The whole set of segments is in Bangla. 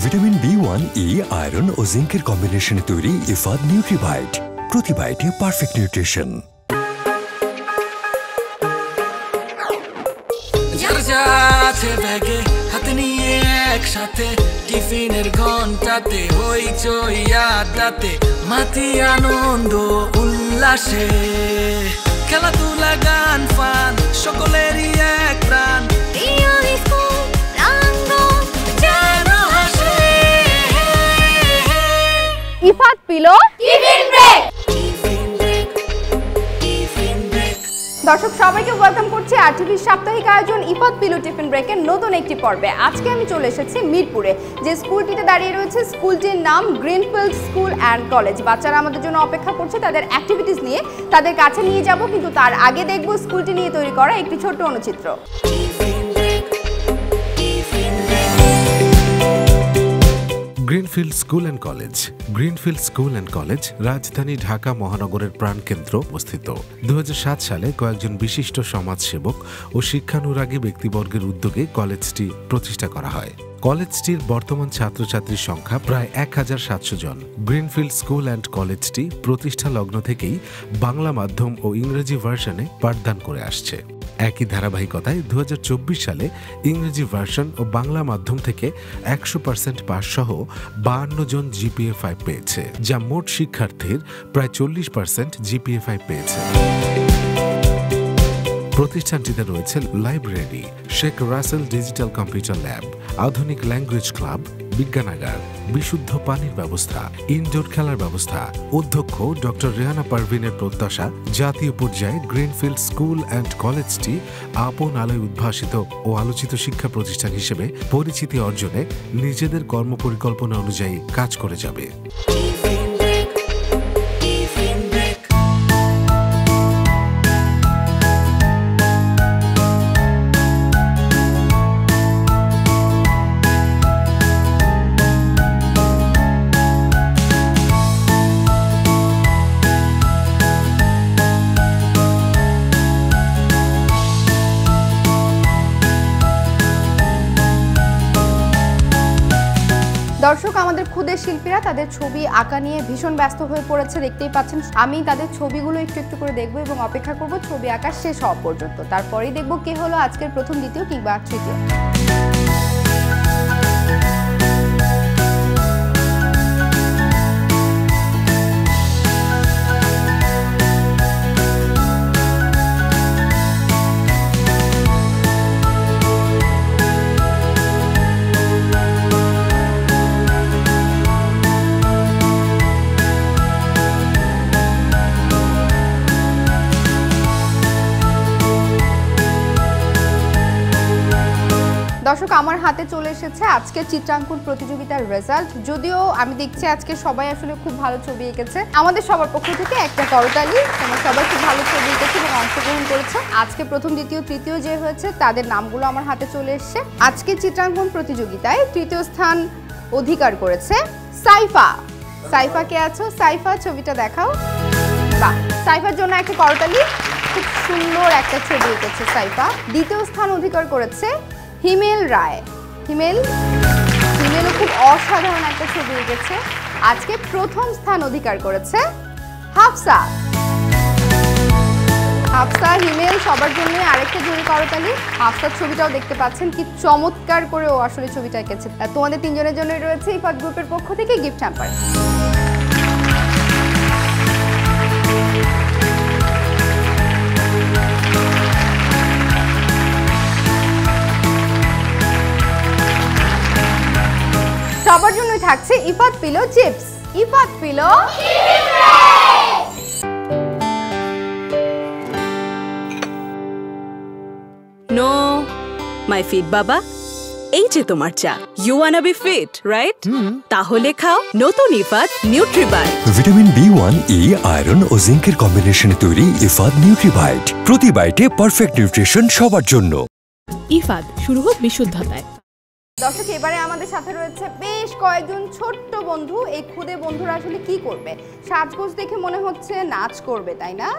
ভিটামিন B1, E, আয়রন ও জিঙ্কের কম্বিনেশনে তৈরি ইফাদ নিউট্রিবাইট। প্রতি বাইটে পারফেক্ট নিউট্রিশন। হাতে নিয়ে একসাথে টিফিনের ঘন্টাতে হইচই আড্ডাতে মাতি আনন্দ উল্লাসে খেলাধুলা গান ফান সকলেরই এক প্রাণ ইফাদ পিলো টিফিন ব্রেক। দর্শক সবাইকে ওয়েলকাম করছি আরটিভির সাপ্তাহিক আয়োজন ইফাদ পিলো টিফিন ব্রেকের নতুন একটি পর্বে। আজকে আমি চলে এসেছি মিরপুরে, যে স্কুলটিতে দাঁড়িয়ে রয়েছে স্কুলটির নাম গ্রিনফিল্ড স্কুল অ্যান্ড কলেজ। বাচ্চারা আমাদের জন্য অপেক্ষা করছে তাদের অ্যাক্টিভিটিস নিয়ে, তাদের কাছে নিয়ে যাব, কিন্তু তার আগে দেখব স্কুলটি নিয়ে তৈরি করা একটি ছোট্ট অনুচিত্র। Greenfield school and college. Greenfield school and college রাজধানী ঢাকা মহানগরের প্রাণকেন্দ্র অবস্থিত। 2007 সালে কয়েকজন বিশিষ্ট সমাজসেবক ও শিক্ষানুরাগী ব্যক্তিবর্গের উদ্যোগে কলেজটি প্রতিষ্ঠা করা হয়। কলেজটির বর্তমান ছাত্রছাত্রীর সংখ্যা প্রায় 1700 জন। গ্রিনফিল্ড স্কুল অ্যান্ড কলেজটি প্রতিষ্ঠা লগ্ন থেকেই বাংলা মাধ্যম ও ইংরেজি ভার্সনে পাঠদান করে আসছে। একই ধারাবাহিকতায় 2024 সালে ইংরেজি ভার্সন ও বাংলা মাধ্যম থেকে 100% পাস সহ 52 জন GPA-5 পেয়েছে, যা মোট শিক্ষার্থীর প্রায় 40% GPA-5 পেয়েছে। প্রতিষ্ঠানটিতে রয়েছে library, Sheikh Russel digital computer lab, আধুনিক ল্যাঙ্গুয়েজ ক্লাব, বিজ্ঞানাগার, বিশুদ্ধ পানির ব্যবস্থা, ইনডোর খেলার ব্যবস্থা। অধ্যক্ষ ডক্টর রেহানা পারভিনের প্রত্যাশা, জাতীয় পর্যায়ে গ্রিনফিল্ড স্কুল অ্যান্ড কলেজটি আপন আলোয় উদ্ভাসিত ও আলোচিত শিক্ষা প্রতিষ্ঠান হিসেবে পরিচিতি অর্জনে নিজেদের কর্মপরিকল্পনা অনুযায়ী কাজ করে যাবে। দর্শক, আমাদের ক্ষুদে শিল্পীরা তাদের ছবি আঁকা নিয়ে ভীষণ ব্যস্ত হয়ে পড়েছে, দেখতেই পাচ্ছেন। আমি তাদের ছবিগুলো একটু একটু করে দেখবো এবং অপেক্ষা করব ছবি আঁকা শেষ হওয়া পর্যন্ত। তারপরেই দেখব কে হলো আজকের প্রথম, দ্বিতীয় কিংবা তৃতীয়। দর্শক, আমার হাতে চলে এসেছে আজকে চিত্রাঙ্কন প্রতিযোগিতার রেজাল্ট। যদিও আমি দেখছি আজকে সবাই আসলে খুব ভালো ছবি এঁকেছে। আমাদের সবার পক্ষ থেকে একটা করতালি। তোমরা সবাই খুব ভালো ছবি এঁকেছে এবং অংশগ্রহণ করেছে। আজকে প্রথম, দ্বিতীয়, তৃতীয় যে হয়েছে তাদের নামগুলো আমার হাতে চলে এসেছে। আজকে চিত্রাঙ্কন প্রতিযোগিতায় তৃতীয় স্থান অধিকার করেছে সাইফা। সাইফা কে আছো? সাইফা, ছবিটা দেখাও। বাহ, সাইফার জন্য একটা করতালি। খুব সুন্দর একটা ছবি এঁকেছে সাইফা। দ্বিতীয় স্থান অধিকার করেছে হিমেল রায়। হিমেলও খুব অসাধারণ একটা ছবি এঁকেছে। আজকে প্রথম স্থান অধিকার করেছে হাফসা। হিমেল সবার জন্য আরেকটা জোরে করতালি। হাফসার ছবিটাও দেখতে পাচ্ছেন, কি চমৎকার করে ও আসলে ছবিটা এঁকেছে। তোমাদের তিনজনের জন্য রয়েছে ইফাদ গ্রুপের পক্ষ থেকে গিফট হ্যাম্পার। সবার জন্যই থাকছে Ifad Pillow chips. Ifad Pillow no my fit বাবা, এই যে তোমার চা। You wanna be fit, right? তাহলে খাও নতুন Ifad Nutribite. Vitamin B1, E, iron ও জিঙ্কের কম্বিনেশনে তৈরি ইফাদ নিউট্রিবাইট। প্রতি বাইটে পারফেক্ট নিউট্রিশন সবার জন্য। ইফাদ, শুরু হোক বিশুদ্ধতায়। দর্শক, এবারে আমাদের সাথে রয়েছে বেশ কয়েকজন ছোট্ট বন্ধু। এই ক্ষুদে বন্ধুরা আসলে কি করবে? সাজগোজ দেখে মনে হচ্ছে নাচ করবে, তাই না?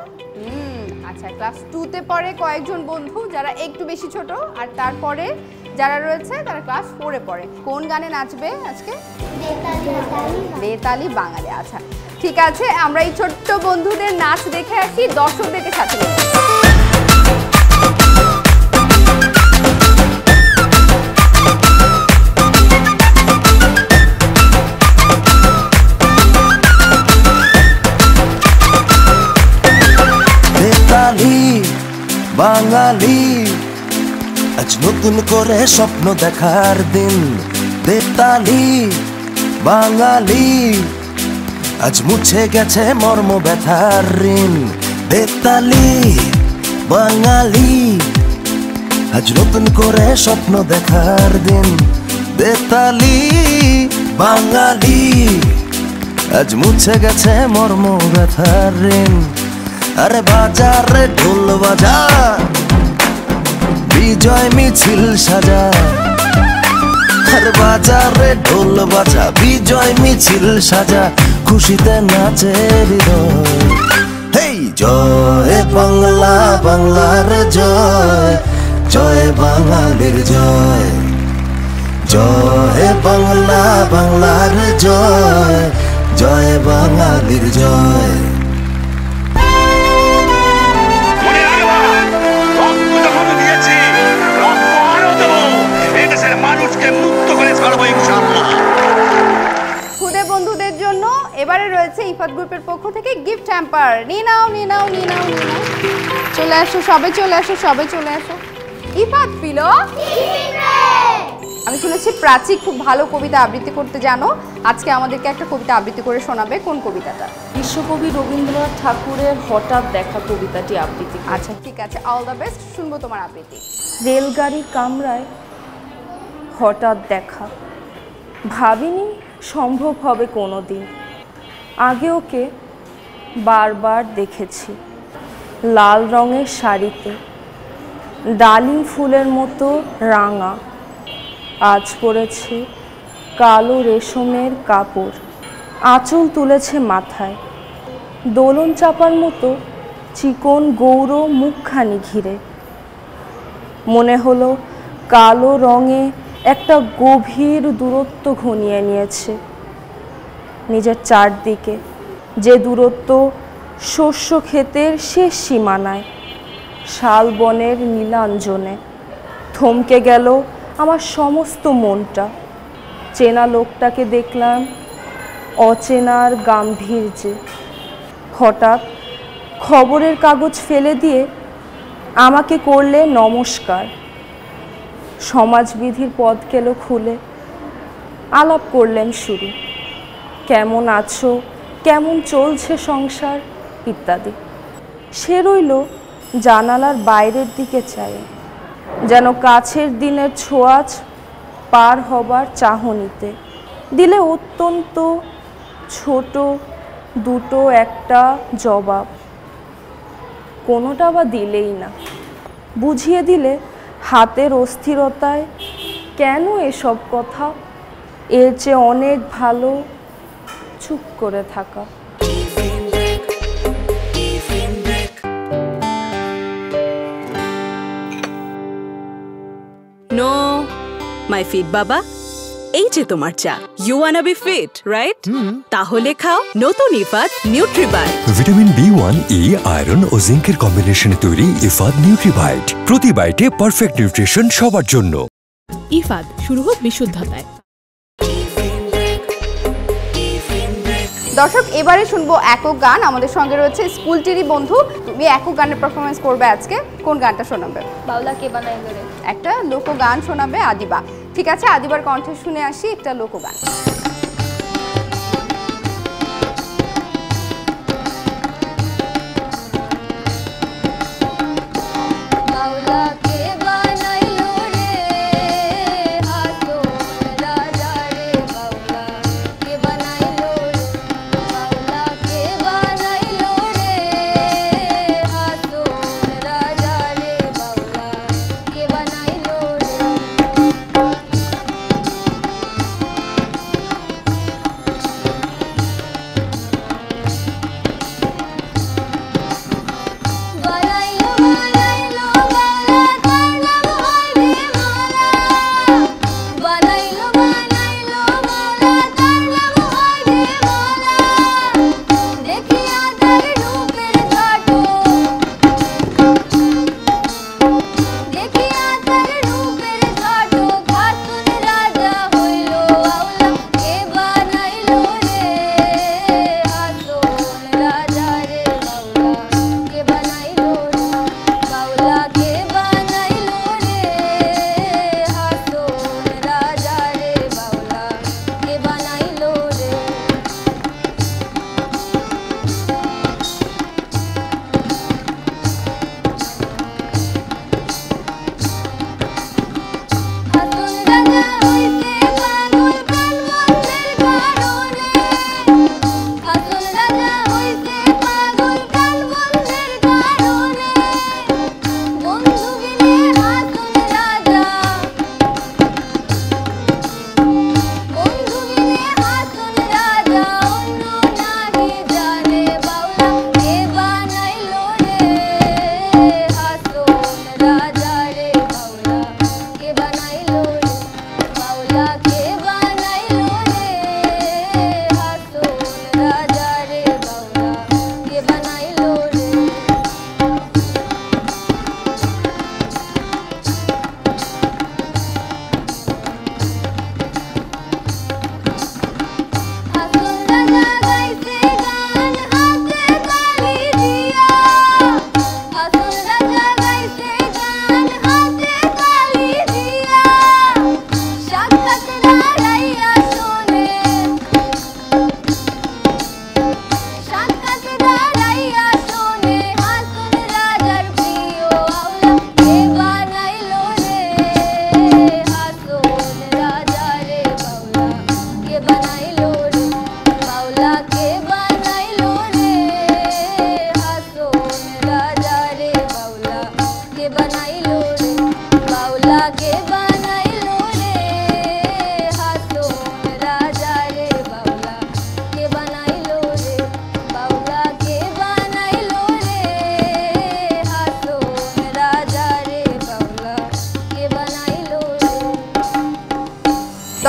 আচ্ছা, ক্লাস 2-তে পড়ে কয়েকজন বন্ধু যারা একটু বেশি ছোট, আর তারপরে যারা রয়েছে তারা ক্লাস 4-এ পড়ে। কোন গানে নাচবে আজকে? বেতালি বাঙালি। আচ্ছা ঠিক আছে, আমরা এই ছোট্ট বন্ধুদের নাচ দেখে আসি, দর্শকদেরকে সাথে নিয়ে। বেতালি বাঙালি, আজ নতুন করে স্বপ্ন দেখার দিন। বেতালি বাঙালি, আজ মুছে গেছে মর্ম ব্যথার ঋণ। বেতালি বাঙালি, আজ নতুন করে স্বপ্ন দেখার দিন। বেতালি বাঙালি, আজ মুছে গেছে মর্ম ব্যথার ঋণ। আরে বাজারে ঢোল বাজা, বিজয় মিছিল সাজা। আর বাজারে ঢোল বাজা, বিজয় মিছিল সাজা, খুশিতে নাচে হৃদয়। হেই জয় বাংলা, বাংলার জয়, জয় বাঙালির জয়। জয় বাংলা, বাংলার জয়, জয় বাঙালির জয়। খুদে বন্ধুদের জন্য এবারে রয়েছে ইফাত গ্রুপের পক্ষ থেকে গিফট হ্যাম্পার। নিয়ে নাও নিয়ে নাও নিয়ে নাও নিয়ে নাও। চলে আসো সবাই, চলে আসো সবাই, চলে আসো। ইফাত পিলো, আমি শুনেছি প্রাচী খুব ভালো কবিতা আবৃত্তি করতে জানো, আজকে আমাদেরকে একটা কবিতা আবৃত্তি করে শোনাবে। কোন কবিতাটা? বিশ্বকবি রবীন্দ্রনাথ ঠাকুরের হঠাৎ দেখা কবিতাটি আবৃত্তি। আচ্ছা ঠিক আছে, অল দ্য বেস্ট, শুনবো তোমার আবৃত্তি। রেলগাড়ির কামরায় হঠাৎ দেখা, ভাবিনি সম্ভব হবে কোনো দিন। আগে ওকে বারবার দেখেছি লাল রঙের শাড়িতে, ডালিম ফুলের মতো রাঙা। আজ পরেছে কালো রেশমের কাপড়, আঁচল তুলেছে মাথায়, দোলন চাপার মতো চিকন গৌর মুখখানি ঘিরে। মনে হলো কালো রঙে একটা গভীর দূরত্ব ঘনিয়ে নিয়েছে নিজের চারদিকে, যে দূরত্ব শস্য ক্ষেতের শেষ সীমানায়, শালবনের নীলাঞ্জনে। থমকে গেল আমার সমস্ত মনটা। চেনা লোকটাকে দেখলাম অচেনার গাম্ভীর্যে। হঠাৎ খবরের কাগজ ফেলে দিয়ে আমাকে করলে নমস্কার। সমাজবিধির পদ গেল খুলে, আলাপ করলেন শুরু। কেমন আছো, কেমন চলছে সংসার ইত্যাদি। সে রইল জানালার বাইরের দিকে চায়, যেন কাছের দিনের ছোঁয়াচ পার হবার চাহনিতে। দিলে অত্যন্ত ছোট দুটো একটা জবাব, কোনোটা বা দিলেই না। বুঝিয়ে দিলে হাতের অস্থিরতায় কেন এসব কথা, এর চেয়ে অনেক ভালো চুপ করে থাকা। নো মাই ফিট বাবা, এই যে তোমার চা। You wanna be fit, right? তাহলে খাও নতুন Ifad Nutribite. Vitamin B1, E, iron ও জিঙ্কের কম্বিনেশনে তৈরি ইফাদ নিউট্রিবাইট। প্রতি বাইটে পারফেক্ট নিউট্রিশন সবার জন্য। ইফাদ, শুরু হোক বিশুদ্ধতায়। দর্শক এবারে শুনবো একক গান। আমাদের সঙ্গে রয়েছে স্কুলটিরই বন্ধু, তুমি একক গানের পারফরমেন্স করবে আজকে। কোন গানটা শোনাবে? বাউলা কে বানাইলো রে, একটা লোকগান শোনাবে আদিবা। ঠিক আছে, আদিবার কণ্ঠে শুনে আসি একটা লোকগান।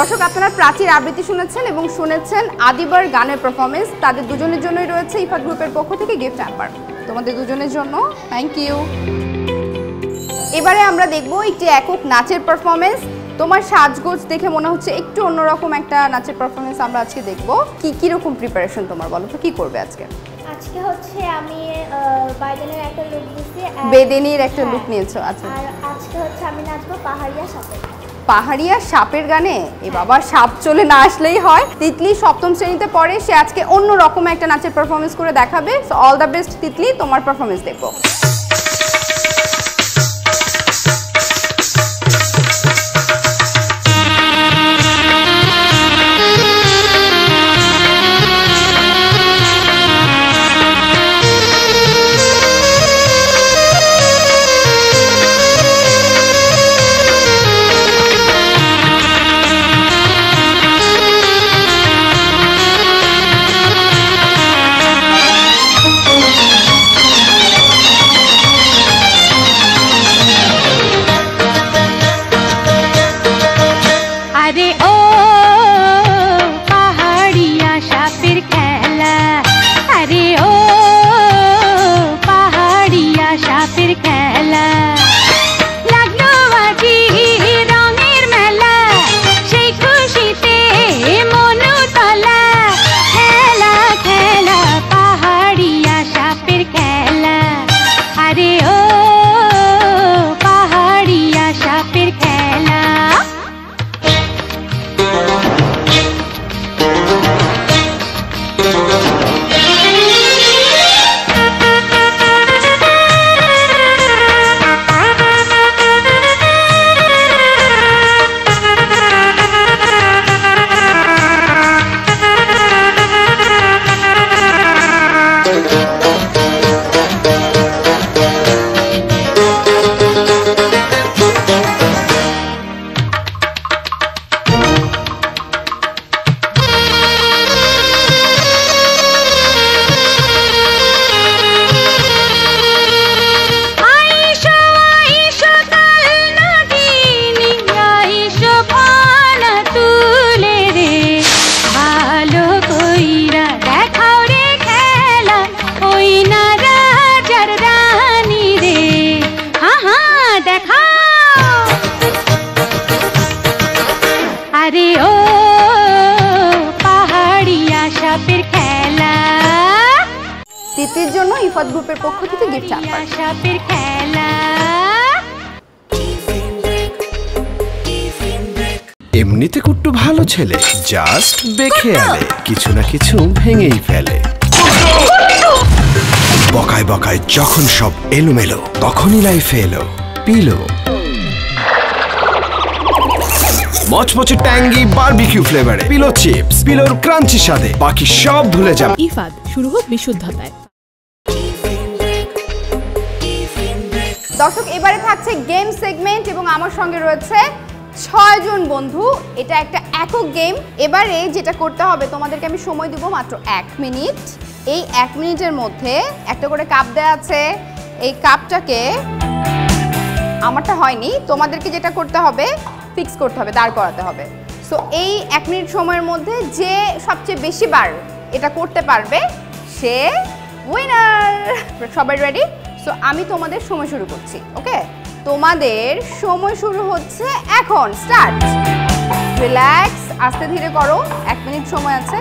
দর্শক আপনারা প্রাচীর আবৃত্তি শুনেছেন এবং শুনেছেন আদিবার গানের পারফরমেন্স। তাদের দুজনের জন্যই রয়েছে ইফাদ গ্রুপের পক্ষ থেকে গিফট হ্যাম্পার তোমাদের দুজনের জন্য। Thank you. এবারে আমরা দেখব একটি একক নাচের পারফরমেন্স। তোমার সাজগোজ দেখে মনে হচ্ছে একটু অন্যরকম একটা নাচের পারফরমেন্স আমরা আজকে দেখব। কি রকম প্রিপারেশন তোমার, বলো তো কি করবে আজকে? আজকে হচ্ছে আমি বেদেনির একটা লুক দিয়েছি। বেদেনির একটা লুক নিয়েছো? আচ্ছা। আর আজকে হচ্ছে আমি নাচবো পাহাড়িয়া সাপের। পাহাড়িয়া সাপের গানে? এ বাবা, সাপ চলে না আসলেই হয়। তিতলি 7ম শ্রেণীতে পড়ে, সে আজকে অন্য রকম একটা নাচের পারফরমেন্স করে দেখাবে। So all the best Titli, তোমার পারফরমেন্স দেখবো। তিতলির জন্য ইফাদ গ্রুপের পক্ষ থেকে গিফট হ্যাম্পার। এমনিতে কুট্টু ভালো ছেলে, জাস্ট বেখেয়ালে কিছু না কিছু ভেঙেই ফেলে। বকায় বকায় যখন সব এলোমেলো, তখনই লাইফে এলো পিলো। মচমচে ট্যাঙ্গি বারবিকিউ ফ্লেভারে পিলো চিপস, পিলোর ক্রাঞ্চি স্বাদে বাকি সব ভুলে যাবে। ইফাদ, শুরু হোক বিশুদ্ধতায়। দর্শক এবারে থাকছে গেম সেগমেন্ট এবং আমার সঙ্গে রয়েছে 6 জন বন্ধু। এটা একটা একক গেম। এবারে যেটা করতে হবে, তোমাদেরকে আমি সময় দিব মাত্র 1 মিনিট। এই 1 মিনিটের মধ্যে একটা করে কাপ দেওয়া আছে। এই কাপটাকে, আমারটা হয়নি, তোমাদেরকে যেটা করতে হবে ফিক্স করতে হবে, দাঁড় করাতে হবে। সো এই 1 মিনিট সময়ের মধ্যে যে সবচেয়ে বেশি বার এটা করতে পারবে সে উইনার। সবাই রেডি? সো আমি তোমাদের সময় শুরু করছি। ওকে, তোমাদের সময় শুরু হচ্ছে এখন। স্টার্ট। রিল্যাক্স, আস্তে ধীরে করো। 1 মিনিট সময় আছে।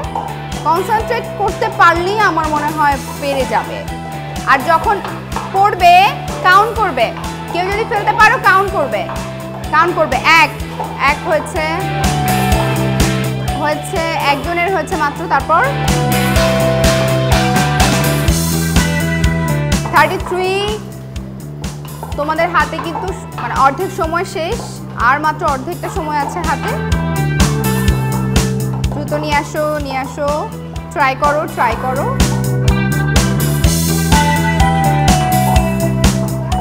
কনসেন্ট্রেট করতে পারলেই আমার মনে হয় পেরে যাবে। আর যখন পড়বে কাউন্ট করবে। কেউ যদি ফেলতে পারো কাউন্ট করবে। কাউন্ট করবে। 1 হয়েছে, একজনের হয়েছে মাত্র। তারপর 33। তোমাদের হাতে কিন্তু মানে অর্ধেক সময় শেষ, আর মাত্র অর্ধেকটা সময় আছে হাতে। দ্রুত নিয়ে আসো। ট্রাই করো।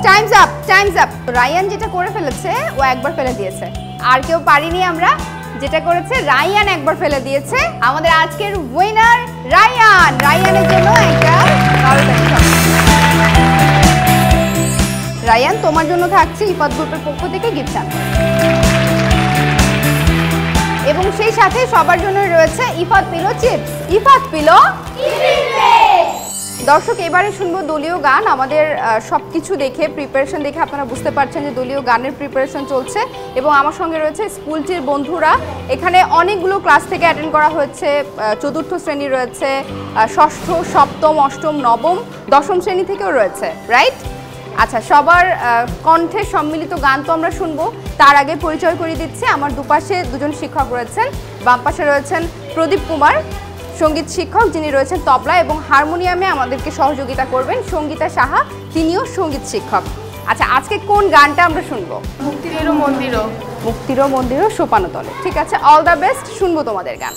Times up. রায়ান যেটা করে ফেলেছে, ও একবার ফেলে দিয়েছে। আর কেউ পারিনি আমরা। যেটা করেছে রায়ান একবার ফেলে দিয়েছে। আমাদের আজকের উইনার রায়ান। রায়ানের জন্য একটা রায়ান, তোমার জন্য থাকছে ইফাদ গ্রুপের পক্ষ থেকে গিফট হ্যাম্পার। এবং সেই সাথে সবার জন্য রয়েছে Ifad Pillow chips. Ifad pillow দর্শক, এবারে শুনবো দলীয় গান। আমাদের সবকিছু দেখে, প্রিপারেশন দেখে আপনারা বুঝতে পারছেন যে দলীয় গানের প্রিপারেশন চলছে এবং আমার সঙ্গে রয়েছে স্কুলটির বন্ধুরা। এখানে অনেকগুলো ক্লাস থেকে অ্যাটেন্ড করা হয়েছে। চতুর্থ শ্রেণী রয়েছে, ষষ্ঠ, সপ্তম, অষ্টম, নবম, দশম শ্রেণী থেকেও রয়েছে, রাইট? আচ্ছা, সবার কণ্ঠে সম্মিলিত গান তো আমরা শুনবো। তার আগে পরিচয় করিয়ে দিচ্ছি, আমার দুপাশে দুজন শিক্ষক রয়েছেন। বাম পাশে রয়েছেন প্রদীপ কুমার, সঙ্গীত শিক্ষক, যিনি রয়েছেন তবলা এবং হারমোনিয়ামে আমাদেরকে সহযোগিতা করবেন। সঙ্গীতা সাহা, তিনিও সঙ্গীত শিক্ষক। আচ্ছা, আজকে কোন গানটা আমরা শুনবো? মুক্তিরও মন্দিরও। মুক্তিরও মন্দিরও সোপানো তলে। ঠিক আছে, অল দ্য বেস্ট, শুনবো তোমাদের গান।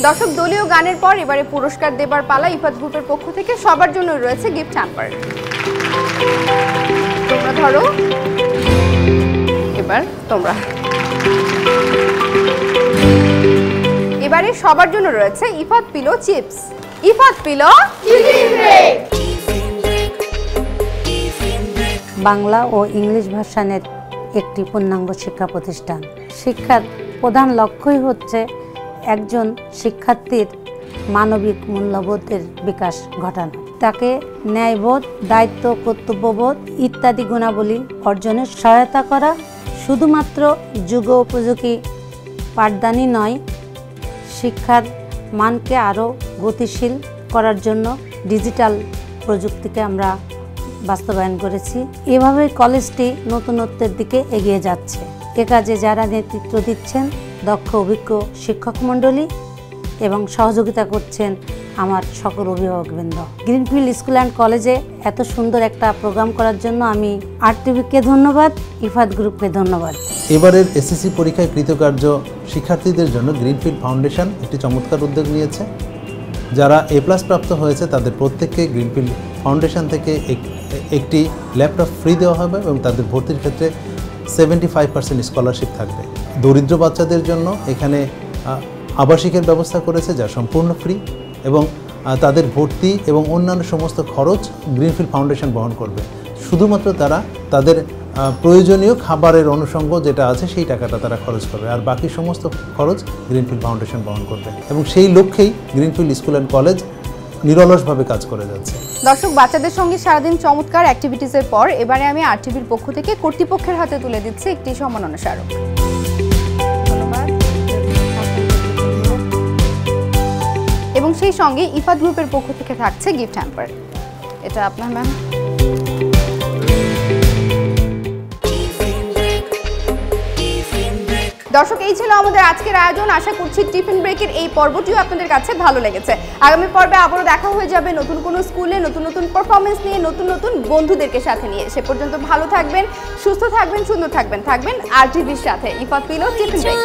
দর্শক, দলীয় গানের পর এবারে পুরস্কার দেবার পালা। ইফাত গ্রুপের পক্ষ থেকে সবার জন্য রয়েছে গিফট হ্যাম্পার। তোমরা ধরো, এবার তোমরা। এবারে সবার জন্য রয়েছে Ifad Pillow chips. Ifad Pillow Bangla ও ইংলিশ ভাষানের একটি পূর্ণাঙ্গ শিক্ষা প্রতিষ্ঠান। শিক্ষার প্রধান লক্ষ্যই হচ্ছে একজন শিক্ষার্থীর মানবিক মূল্যবোধের বিকাশ ঘটানো, তাকে ন্যায়বোধ, দায়িত্ব, কর্তব্যবোধ ইত্যাদি গুণাবলী অর্জনে সহায়তা করা। শুধুমাত্র যুগ উপযোগী পাঠদানই নয়, শিক্ষার মানকে আরও গতিশীল করার জন্য ডিজিটাল প্রযুক্তিকে আমরা বাস্তবায়ন করেছি। এভাবে কলেজটি নতুনত্বের দিকে এগিয়ে যাচ্ছে। এ কাজে যারা নেতৃত্ব দিচ্ছেন দক্ষ অভিজ্ঞ শিক্ষক মণ্ডলী এবং সহযোগিতা করছেন আমার সকল অভিভাবকবৃন্দ। গ্রিনফিল্ড স্কুল অ্যান্ড কলেজে এত সুন্দর একটা প্রোগ্রাম করার জন্য আমি আরটিভিকে ধন্যবাদ, ইফাত গ্রুপকে ধন্যবাদ। এবারের এসএসসি পরীক্ষায় কৃতকার্য শিক্ষার্থীদের জন্য গ্রিনফিল্ড ফাউন্ডেশন একটি চমৎকার উদ্যোগ নিয়েছে। যারা এ+ প্রাপ্ত হয়েছে তাদের প্রত্যেককে গ্রিনফিল্ড ফাউন্ডেশন থেকে একটি ল্যাপটপ ফ্রি দেওয়া হবে এবং তাদের ভর্তির ক্ষেত্রে 75% স্কলারশিপ থাকবে। দরিদ্র বাচ্চাদের জন্য এখানে আবাসিকের ব্যবস্থা করেছে, যা সম্পূর্ণ ফ্রি, এবং তাদের ভর্তি এবং অন্যান্য সমস্ত খরচ গ্রিনফিল্ড ফাউন্ডেশন বহন করবে। শুধুমাত্র তারা তাদের প্রয়োজনীয় খাবারের অনুষঙ্গ যেটা আছে সেই টাকাটা তারা খরচ করবে, আর বাকি সমস্ত খরচ গ্রিনফিল্ড ফাউন্ডেশন বহন করবে। এবং সেই লক্ষ্যেই গ্রিনফিল্ড স্কুল অ্যান্ড কলেজ নিরলসভাবে কাজ করে যাচ্ছে। দর্শক, বাচ্চাদের সঙ্গে সারাদিন চমৎকার অ্যাক্টিভিটিসের পর এবারে আমি আরটিভির পক্ষ থেকে কর্তৃপক্ষের হাতে তুলে দিচ্ছি একটি সম্মাননা স্মারক। এবং সেই সঙ্গে ইফাদ গ্রুপের পক্ষ থেকে থাকছে গিফট হ্যাম্পার। এটা আপনার ম্যাম। দর্শক, এই ছিল আমাদের আজকের আয়োজন। আশা করছি টিফিন ব্রেকের এই পর্বটিও আপনাদের কাছে ভালো লেগেছে। আগামী পর্বে আবারও দেখা হয়ে যাবে নতুন কোনো স্কুলে, নতুন নতুন পারফরমেন্স নিয়ে, নতুন নতুন বন্ধুদেরকে সাথে নিয়ে। সে পর্যন্ত ভালো থাকবেন, সুস্থ থাকবেন, সুন্দর থাকবেন, থাকবেন আরটিভির সাথে। Iffat pillow, tiffin break.